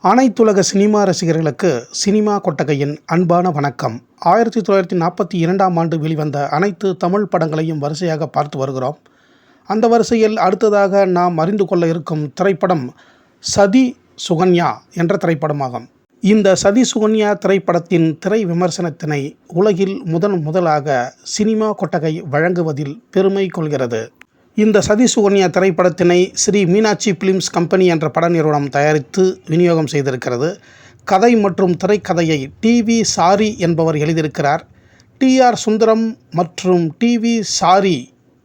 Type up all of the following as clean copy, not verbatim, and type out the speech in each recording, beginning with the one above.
அனைத்துலக சினிமா ரசிகர்களுக்கு சினிமா கொட்டகையின் அன்பான வணக்கம். 1942ஆம் ஆண்டு வெளிவந்த அனைத்து தமிழ் படங்களையும் வரிசையாக பார்த்து வருகிறோம். அந்த வரிசையில் அடுத்ததாக நாம் அறிந்து கொள்ள இருக்கும் திரைப்படம் சதி சுகன்யா என்ற திரைப்படமாகும். இந்த சதி சுகன்யா திரைப்படத்தின் திரை விமர்சனத்தினை உலகில் முதலாக சினிமா கொட்டகை வழங்குவதில் பெருமை கொள்கிறது. இந்த சதி சுகன்யா திரைப்படத்தினை ஸ்ரீ மீனாட்சி பிலிம்ஸ் கம்பெனி என்ற பட நிறுவனம் தயாரித்து விநியோகம் செய்திருக்கிறது. கதை மற்றும் திரைக்கதையை டிவி சாரி என்பவர் எழுதியிருக்கிறார். டிஆர் சுந்தரம் மற்றும் டிவி சாரி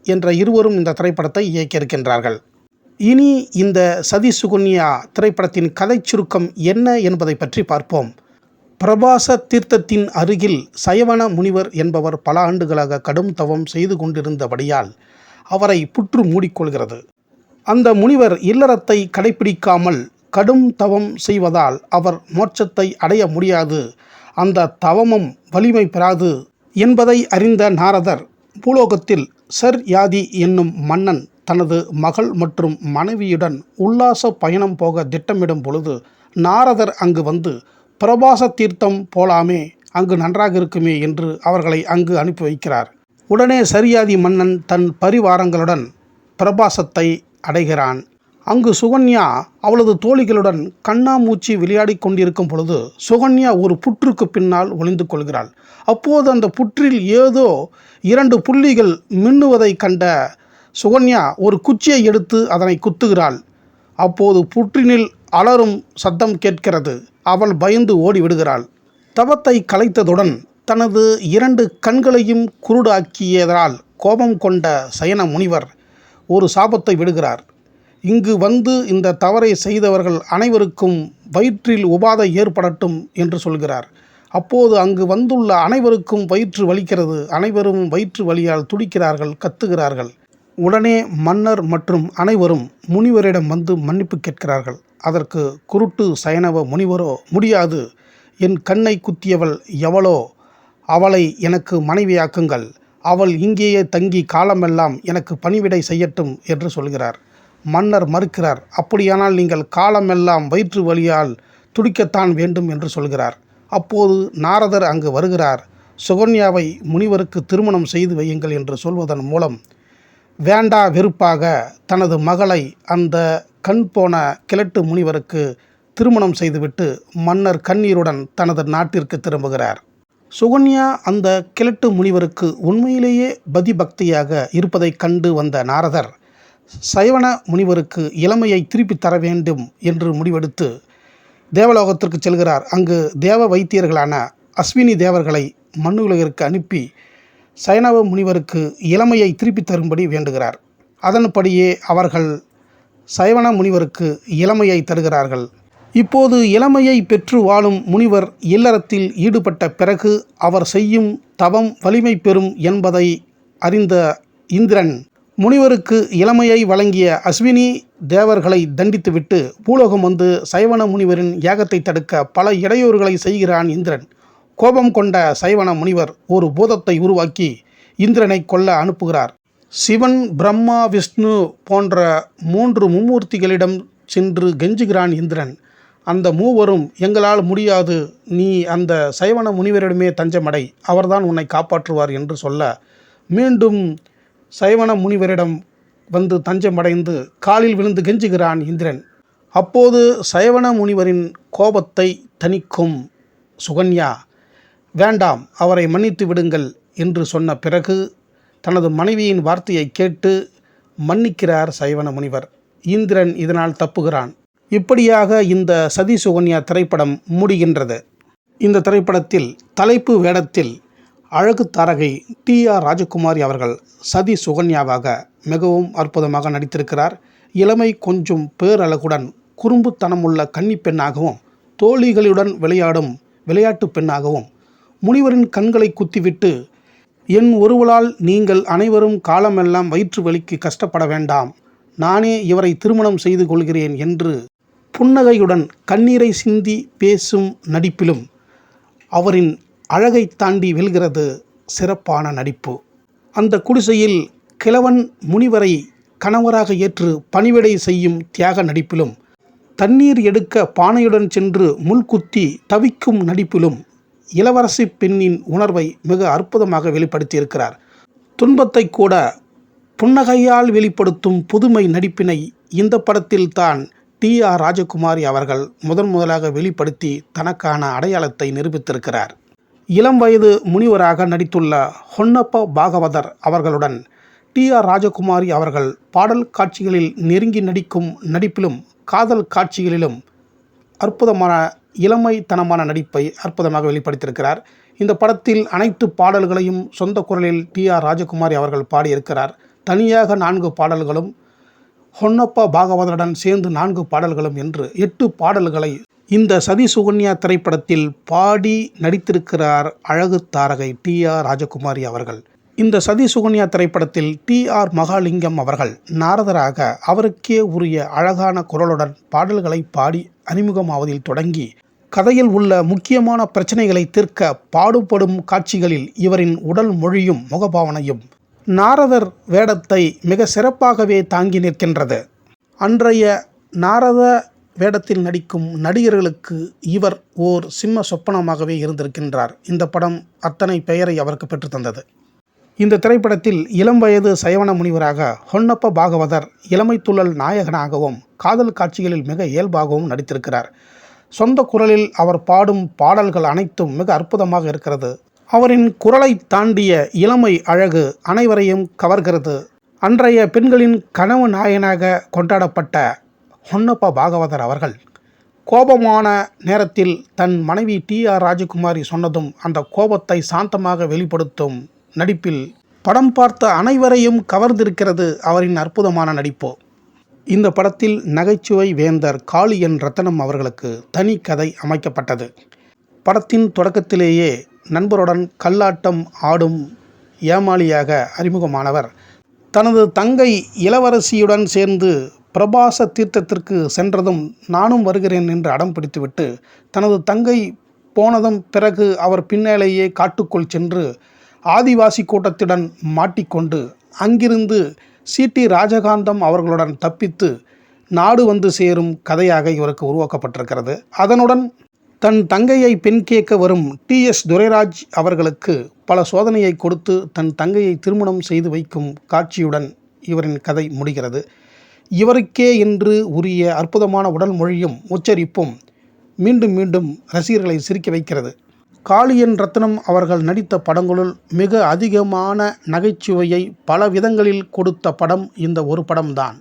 என்ற இருவரும் இந்த திரைப்படத்தை இயக்கியிருக்கின்றார்கள். இனி இந்த சதி சுகன்யா திரைப்படத்தின் கதை சுருக்கம் என்ன என்பதை பற்றி பார்ப்போம். பிரபாச தீர்த்தத்தின் அருகில் சயவன முனிவர் என்பவர் பல ஆண்டுகளாக கடும் தவம் செய்து கொண்டிருந்தபடியால் அவரை புற்று மூடிக்கொள்கிறது. அந்த முனிவர் இல்லறத்தை கடைபிடிக்காமல் கடும் தவம் செய்வதால் அவர் மோட்சத்தை அடைய முடியாது, அந்த தவமும் வலிமை பெறாது என்பதை அறிந்த நாரதர் பூலோகத்தில் சர்யாதி என்னும் மன்னன் தனது மகள் மற்றும் மனைவியுடன் உல்லாச பயணம் போக திட்டமிடும் பொழுது நாரதர் அங்கு வந்து பிரபாச தீர்த்தம் போலாமே, அங்கு நன்றாக இருக்குமே என்று அவர்களை அங்கு அனுப்பி வைக்கிறார். உடனே சர்யாதி மன்னன் தன் பரிவாரங்களுடன் பிரபாசத்தை அடைகிறான். அங்கு சுகன்யா அவளது தோழிகளுடன் கண்ணாமூச்சி விளையாடி கொண்டிருக்கும் பொழுது சுகன்யா ஒரு புற்றுக்கு பின்னால் ஒளிந்து கொள்கிறாள். அப்போது அந்த புற்றில் ஏதோ 2 புள்ளிகள் மின்னுவதை கண்ட சுகன்யா ஒரு குச்சியை எடுத்து அதனை குத்துகிறாள். அப்போது புற்றினில் அலறும் சத்தம் கேட்கிறது. அவள் பயந்து ஓடிவிடுகிறாள். தவத்தை கலைத்ததுடன் தனது 2 கண்களையும் குருடாக்கியதால் கோபம் கொண்ட சயன முனிவர் ஒரு சாபத்தை விடுகிறார். இங்கு வந்து இந்த தவறை செய்தவர்கள் அனைவருக்கும் வயிற்றில் உபாதை ஏற்படட்டும் என்று சொல்கிறார். அப்போது அங்கு வந்துள்ள அனைவருக்கும் வயிற்று வலிக்கிறது. அனைவரும் வயிற்று வலியால் துடிக்கிறார்கள், கத்துகிறார்கள். உடனே மன்னர் மற்றும் அனைவரும் முனிவரிடம் வந்து மன்னிப்பு கேட்கிறார்கள். அதற்கு குருட்டு சயனவ முனிவரோ, முடியாது, என் கண்ணை குத்தியவள் எவளோ அவளை எனக்கு மனைவியாக்குங்கள், அவள் இங்கேயே தங்கி காலமெல்லாம் எனக்கு பணிவிடை செய்யட்டும் என்று சொல்கிறார். மன்னர் மறுக்கிறார். அப்படியானால் நீங்கள் காலமெல்லாம் வயிற்று வலியால் துடிக்கத்தான் வேண்டும் என்று சொல்கிறார். அப்போது நாரதர் அங்கு வருகிறார். சுகன்யாவை முனிவருக்கு திருமணம் செய்து வையுங்கள் என்று சொல்வதன் மூலம் வேண்டா வெறுப்பாக தனது மகளை அந்த கண் போன கிழட்டு முனிவருக்கு திருமணம் செய்துவிட்டு மன்னர் கண்ணீருடன் தனது நாட்டிற்கு திரும்புகிறார். சுகன்யா அந்த கிழட்டு முனிவருக்கு உண்மையிலேயே பதிபக்தியாக இருப்பதைக் கண்டு வந்த நாரதர் சயவன முனிவருக்கு இளமையை திருப்பி தர வேண்டும் என்று முடிவெடுத்து தேவலோகத்திற்கு செல்கிறார். அங்கு தேவ வைத்தியர்களான அஸ்வினி தேவர்களை மண்ணுலகிற்கு அனுப்பி சயனவ முனிவருக்கு இளமையை திருப்பி தரும்படி வேண்டுகிறார். அதன்படியே அவர்கள் சயவன முனிவருக்கு இளமையை தருகிறார்கள். இப்போது இளமையை பெற்று வாழும் முனிவர் இல்லறத்தில் ஈடுபட்ட பிறகு அவர் செய்யும் தவம் வலிமை பெறும் என்பதை அறிந்த இந்திரன் முனிவருக்கு இளமையை வழங்கிய அஸ்வினி தேவர்களை தண்டித்துவிட்டு பூலோகம் வந்து சயவன முனிவரின் யாகத்தை தடுக்க பல இடையூறுகளை செய்கிறான் இந்திரன். கோபம் கொண்ட சயவன முனிவர் ஒரு பூதத்தை உருவாக்கி இந்திரனை கொல்ல அனுப்புகிறார். சிவன், பிரம்மா, விஷ்ணு போன்ற 3 மும்மூர்த்திகளிடம் சென்று கெஞ்சுகிறான் இந்திரன். அந்த மூவரும், எங்களால் முடியாது, நீ அந்த சயவன முனிவரிடமே தஞ்சமடை, அவர்தான் உன்னை காப்பாற்றுவார் என்று சொல்ல மீண்டும் சயவன முனிவரிடம் வந்து தஞ்சமடைந்து காலில் விழுந்து கெஞ்சுகிறான் இந்திரன். அப்போது சயவன முனிவரின் கோபத்தை தணிக்கும் சுகன்யா, வேண்டாம், அவரை மன்னித்து விடுங்கள் என்று சொன்ன பிறகு தனது மனைவியின் வார்த்தையை கேட்டு மன்னிக்கிறார் சயவன முனிவர். இந்திரன் இதனால் தப்புகிறான். இப்படியாக இந்த சதி சுகன்யா திரைப்படம் முடிகின்றது. இந்த திரைப்படத்தில் தலைப்பு வேடத்தில் அழகு தாரகை டிஆர் ராஜகுமாரி அவர்கள் சதி சுகன்யாவாக மிகவும் அற்புதமாக நடித்திருக்கிறார். இளமை கொஞ்சம் பேரழகுடன் குறும்புத்தனமுள்ள கன்னி பெண்ணாகவும் தோழிகளுடன் விளையாடும் விளையாட்டு பெண்ணாகவும் முனிவரின் கண்களை குத்திவிட்டு, என் ஒருவளால் நீங்கள் அனைவரும் காலமெல்லாம் வயிற்று வலிக்கு கஷ்டப்பட வேண்டாம், நானே இவரை திருமணம் செய்து கொள்கிறேன் என்று புன்னகையுடன் கண்ணீரை சிந்தி பேசும் நடிப்பிலும் அவரின் அழகை தாண்டி வெல்கிறது சிறப்பான நடிப்பு. அந்த குடிசையில் கிழவன் முனிவரை கணவராக ஏற்று பணிவிடை செய்யும் தியாக நடிப்பிலும் தண்ணீர் எடுக்க பானையுடன் சென்று முள்குத்தி தவிக்கும் நடிப்பிலும் இளவரசி பெண்ணின் உணர்வை மிக அற்புதமாக வெளிப்படுத்தியிருக்கிறார். துன்பத்தை கூட புன்னகையால் வெளிப்படுத்தும் புதுமை நடிப்பினை இந்த படத்தில் தான் டி.ஆர். ராஜகுமாரி அவர்கள் முதலாக வெளிப்படுத்தி தனக்கான அடையாளத்தை நிரூபித்திருக்கிறார். இளம் வயது முனிவராக நடித்துள்ள ஹொன்னப்ப பாகவதர் அவர்களுடன் டி.ஆர். ராஜகுமாரி அவர்கள் பாடல் காட்சிகளில் நெருங்கி நடிக்கும் நடிப்பிலும் காதல் காட்சிகளிலும் அற்புதமான இளமைத்தனமான நடிப்பை அற்புதமாக வெளிப்படுத்தியிருக்கிறார். இந்த படத்தில் அனைத்து பாடல்களையும் சொந்த குரலில் டி.ஆர். ராஜகுமாரி அவர்கள் பாடியிருக்கிறார். தனியாக 4 பாடல்களும், ஹொன்னப்ப பாகவதருடன் சேர்ந்து 4 பாடல்களும் என்று 8 பாடல்களை இந்த சதி சுகன்யா திரைப்படத்தில் பாடி நடித்திருக்கிறார் அழகு தாரகை டி.ஆர். ராஜகுமாரி அவர்கள். இந்த சதி சுகன்யா திரைப்படத்தில் டி.ஆர். மகாலிங்கம் அவர்கள் நாரதராக அவருக்கே உரிய அழகான குரலுடன் பாடல்களை பாடி அறிமுகமாவதில் தொடங்கி கதையில் உள்ள முக்கியமான பிரச்சனைகளை தீர்க்க பாடுபடும் காட்சிகளில் இவரின் உடல் மொழியும் முகபாவனையும் நாரதர் வேடத்தை மிக சிறப்பாகவே தாங்கி நிற்கின்றது. அன்றைய நாரத வேடத்தில் நடிக்கும் நடிகர்களுக்கு இவர் ஓர் சிம்ம சொப்பனமாகவே இருந்திருக்கின்றார். இந்த படம் அத்தனை பெயரை அவருக்கு பெற்றுத்தந்தது. இந்த திரைப்படத்தில் இளம் வயது சயவன முனிவராக ஹொன்னப்ப பாகவதர் இளமை துள்ளல் நாயகனாகவும் காதல் காட்சிகளில் மிக இயல்பாகவும் நடித்திருக்கிறார். சொந்த குரலில் அவர் பாடும் பாடல்கள் அனைத்தும் மிக அற்புதமாக இருக்கிறது. அவரின் குரலை தாண்டிய இளமை அழகு அனைவரையும் கவர்கிறது. அன்றைய பெண்களின் கனவு நாயகனாக கொண்டாடப்பட்ட ஹொன்னப்ப பாகவதர் அவர்கள் கோபமான நேரத்தில் தன் மனைவி டி.ஆர். ராஜகுமாரி சொன்னதும் அந்த கோபத்தை சாந்தமாக வெளிப்படுத்தும் நடிப்பில் படம் பார்த்த அனைவரையும் கவர்ந்திருக்கிறது அவரின் அற்புதமான நடிப்பு. இந்த படத்தில் நகைச்சுவை வேந்தர் காளியன் ரத்னம் அவர்களுக்கு தனி கதை அமைக்கப்பட்டது. படத்தின் தொடக்கத்திலேயே நண்பருடன் கல்லாட்டம் ஆடும் ஏமாளியாக அறிமுகமானவர் தனது தங்கை இளவரசியுடன் சேர்ந்து பிரபாச தீர்த்தத்திற்கு சென்றதும் நானும் வருகிறேன் என்று அடம் பிடித்துவிட்டு தனது தங்கை போனதும் பிறகு அவர் பின்னாலேயே காட்டுக்குள் சென்று ஆதிவாசி கூட்டத்துடன் மாட்டிக்கொண்டு அங்கிருந்து சி.டி. ராஜகாந்தம் அவர்களுடன் தப்பித்து நாடு வந்து சேரும் கதையாக இவருக்கு உருவாக்கப்பட்டிருக்கிறது. அதனுடன் தன் தங்கையை பெண் கேட்க வரும் டி.எஸ். துரைராஜ் அவர்களுக்கு பல சோதனையை கொடுத்து தன் தங்கையை திருமணம் செய்து வைக்கும் காட்சியுடன் இவரின் கதை முடிகிறது. இவருக்கே என்று உரிய அற்புதமான உடல் மொழியும் உச்சரிப்பும் மீண்டும் மீண்டும் ரசிகர்களை சிரிக்க வைக்கிறது. காளியன் ரத்னம் அவர்கள் நடித்த படங்களுள் மிக அதிகமான நகைச்சுவையை பல விதங்களில் கொடுத்த படம் இந்த ஒரு படம்தான்.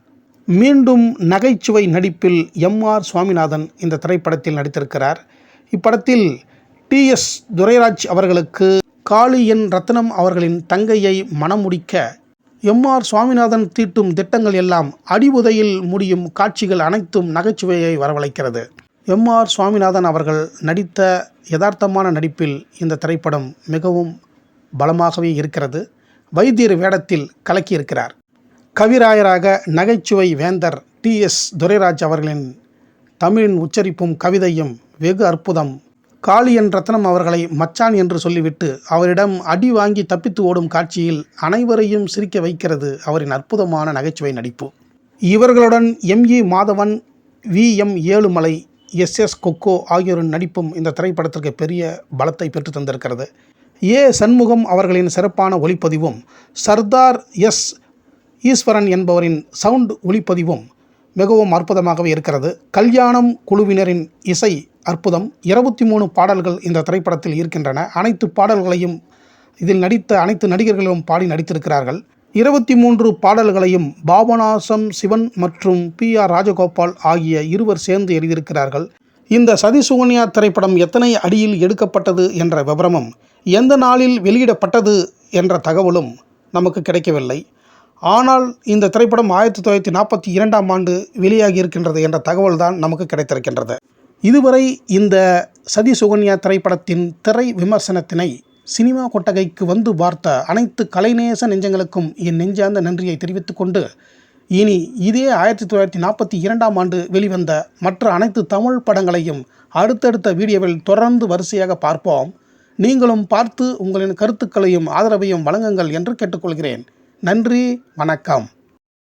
மீண்டும் நகைச்சுவை நடிப்பில் எம்.ஆர். சுவாமிநாதன் இந்த திரைப்படத்தில் நடித்திருக்கிறார். இப்படத்தில் டி.எஸ். துரைராஜ் அவர்களுக்கு காளியன் ரத்னம் அவர்களின் தங்கையை மணமுடிக்க எம்.ஆர். சுவாமிநாதன் தீட்டும் திட்டங்கள் எல்லாம் அடிவுதையில் முடியும் காட்சிகள் அனைத்தும் நகைச்சுவையை வரவழைக்கிறது. எம்.ஆர். சுவாமிநாதன் அவர்கள் நடித்த யதார்த்தமான நடிப்பில் இந்த திரைப்படம் மிகவும் பலமாகவே இருக்கிறது. வைத்தியர் வேடத்தில் கலக்கியிருக்கிறார். கவிராயராக நகைச்சுவை வேந்தர் டி.எஸ். துரைராஜ் அவர்களின் தமிழின் உச்சரிப்பும் கவிதையும் வெகு அற்புதம். காளியன் ரத்னம் அவர்களை மச்சான் என்று சொல்லிவிட்டு அவரிடம் அடி வாங்கி தப்பித்து ஓடும் காட்சியில் அனைவரையும் சிரிக்க வைக்கிறது அவரின் அற்புதமான நகைச்சுவை நடிப்பு. இவர்களுடன் எம்.இ. மாதவன், வி.எம். ஏழுமலை, எஸ்.எஸ். கொக்கோ ஆகியோரின் நடிப்பும் இந்த திரைப்படத்திற்கு பெரிய பலத்தை பெற்று தந்திருக்கிறது. ஏ. சண்முகம் அவர்களின் சிறப்பான ஒளிப்பதிவும் சர்தார் எஸ். ஈஸ்வரன் என்பவரின் சவுண்ட் ஒளிப்பதிவும் மிகவும் அற்புதமாகவே இருக்கிறது. கல்யாணம் குழுவினரின் இசை அற்புதம். 23 பாடல்கள் இந்த திரைப்படத்தில் இருக்கின்றன. அனைத்து பாடல்களையும் இதில் நடித்த அனைத்து நடிகர்களும் பாடி நடித்திருக்கிறார்கள். 23 பாடல்களையும் பாபநாசம் சிவன் மற்றும் பி.ஆர். ராஜகோபால் ஆகிய இருவர் சேர்ந்து எழுதியிருக்கிறார்கள். இந்த சதி சுகன்யா திரைப்படம் எத்தனை அடியில் எடுக்கப்பட்டது என்ற விவரமும் எந்த நாளில் வெளியிடப்பட்டது என்ற தகவலும் நமக்கு கிடைக்கவில்லை. ஆனால் இந்த திரைப்படம் 1942ஆம் ஆண்டு வெளியாகி இருக்கின்றது என்ற தகவல் தான் நமக்கு கிடைத்திருக்கின்றது. இதுவரை இந்த சதி சுகன்யா திரைப்படத்தின் திரை விமர்சனத்தினை சினிமா கொட்டகைக்கு வந்து பார்த்த அனைத்து கலைநேச நெஞ்சங்களுக்கும் என் நெஞ்சார்ந்த நன்றியை தெரிவித்துக் கொண்டு இனி இதே 1942ஆம் ஆண்டு வெளிவந்த மற்ற அனைத்து தமிழ் படங்களையும் அடுத்தடுத்த வீடியோவில் தொடர்ந்து வரிசையாக பார்ப்போம். நீங்களும் பார்த்து உங்களின் கருத்துக்களையும் ஆதரவையும் வழங்குங்கள் என்று கேட்டுக்கொள்கிறேன். நன்றி, வணக்கம்.